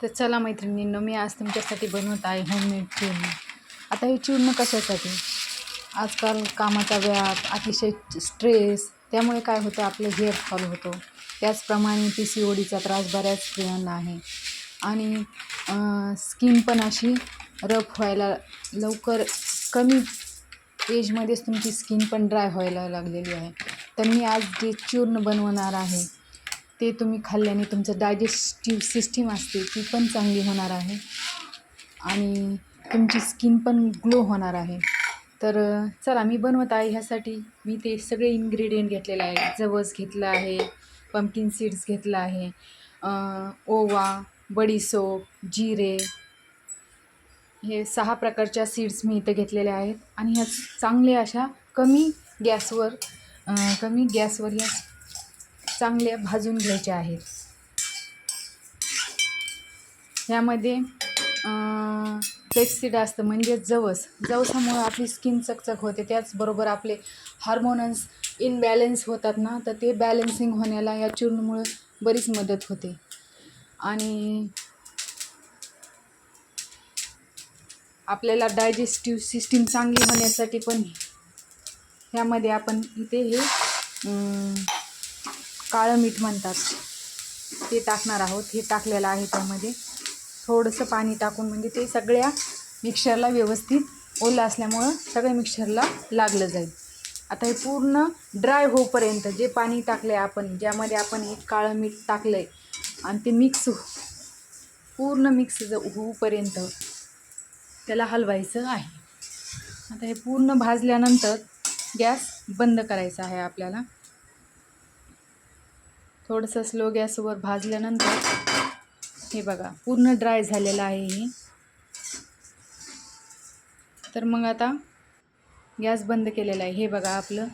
तर चला मैत्रिणींनो, मी आज तुमच्यासाठी बनवत आहे होममेड चूर्ण. आता हे चूर्ण कशासाठी? आजकाल कामाचा व्याप, अतिशय स्ट्रेस, त्यामुळे काय होतं, आपलं हेअर फॉल होतो. त्याचप्रमाणे PCODचा त्रास बऱ्याच स्त्रियांना आहे आणि स्किन पण अशी रफ व्हायला लवकर, कमी एजमध्येच तुमची स्किन पण ड्राय व्हायला लागलेली आहे. तर मी आज जे चूर्ण बनवणार आहे ते तुम्ही खाल्ल्याने तुमचं डायजेस्टिव्ह सिस्टीम असते ती पण चांगली होणार आहे आणि तुमची स्किन पण ग्लो होणार आहे. तर चला मी बनवत आहे. ह्यासाठी मी ते सगळे इन्ग्रेडियंट घेतलेले आहे. जवस घेतलं आहे, पंपकिन सीड्स घेतलं आहे, ओवा, बडीसोप, जिरे, हे 6 प्रकारच्या सीड्स मी इथं घेतलेल्या आहेत आणि ह्या चांगले अशा कमी गॅसवर या चांगल्या भाजून घ्यायच्या आहेत. ह्यामध्ये फ्लेक्सीड असतं म्हणजे जवसामुळे आपली स्किन चकचक होते. त्याचबरोबर आपले हार्मोन्स इनबॅलेन्स होतात ना, तर ते बॅलेन्सिंग होण्याला या चूर्णमुळे बरीच मदत होते. आणि आपल्याला डायजेस्टिव्ह सिस्टीम चांगली होण्यासाठी पण ह्यामध्ये आपण इथे हे काळं मीठ म्हणतात ते टाकणार आहोत. हे टाकलेलं आहे. त्यामध्ये थोडंसं पाणी टाकून, म्हणजे ते सगळ्या मिक्सरला व्यवस्थित ओलं असल्यामुळं सगळ्या मिक्सरला लागलं जाईल. आता हे पूर्ण ड्राय होईपर्यंत जे पाणी टाकलं आहे आपण, ज्यामध्ये आपण हे काळं मीठ टाकलं आहे आणि ते पूर्ण मिक्स होईपर्यंत त्याला हलवायचं आहे. आता हे पूर्ण भाजल्यानंतर गॅस बंद करायचा आहे आपल्याला. थोडंसं स्लो गॅसवर भाजल्यानंतर हे बघा पूर्ण ड्राय झालेलं आहे हे. तर मग आता गॅस बंद केलेला आहे. हे बघा आपलं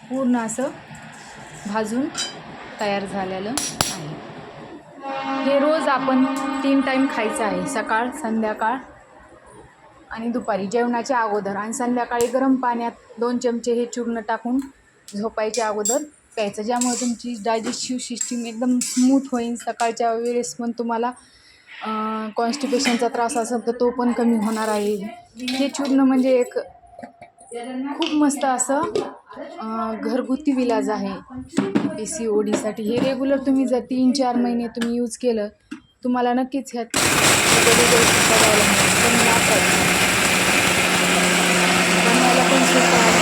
पूर्ण असं भाजून तयार झालेलं आहे. हे रोज आपण 3 टाईम खायचं आहे, सकाळ, संध्याकाळ आणि दुपारी जेवणाच्या अगोदर. आणि संध्याकाळी गरम पाण्यात 2 चमचे हे चूर्ण टाकून झोपायच्या अगोदर प्यायचं, ज्यामुळे तुमची डायजेस्टिव्ह सिस्टीम एकदम स्मूथ होईल. सकाळच्या वेळेस पण तुम्हाला कॉन्स्टिपेशनचा त्रास असेल तर तो पण कमी होणार आहे. हे चूर्ण म्हणजे एक खूप मस्त असं घरगुती विलाज आहे PCODसाठी. हे रेग्युलर तुम्ही जर 3-4 महिने तुम्ही यूज केलं, तुम्हाला नक्कीच ह्यात बघायला मिळेल. बनवायला पण सोपं आहे.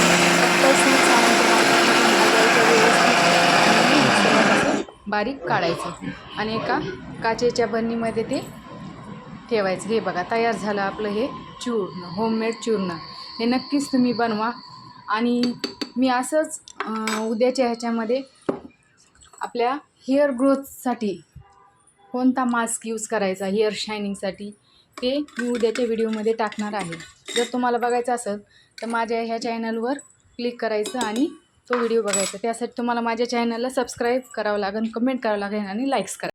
बारीक काढायचं आणि एका काचेच्या बरणीमध्ये ते ठेवायचं. हे बघा तयार झालं आपलं हे चूर्ण, होममेड चूर्ण. हे नक्कीच तुम्ही बनवा. आणि मी असंच उद्याच्या ह्याच्यामध्ये आपल्या हेअर ग्रोथसाठी कोणता मास्क यूज करायचा हेअर शायनिंगसाठी ते मी उद्याच्या व्हिडिओमध्ये टाकणार आहे. जर तुम्हाला बघायचं असेल तर माझ्या ह्या चॅनलवर क्लिक करायचं आणि तो व्हिडिओ बघायचा. त्यासाठी तुम्हाला माझ्या चॅनलला सबस्क्राईब करावं लागेल, कमेंट करावं लागेल आणि लाईक्स करा.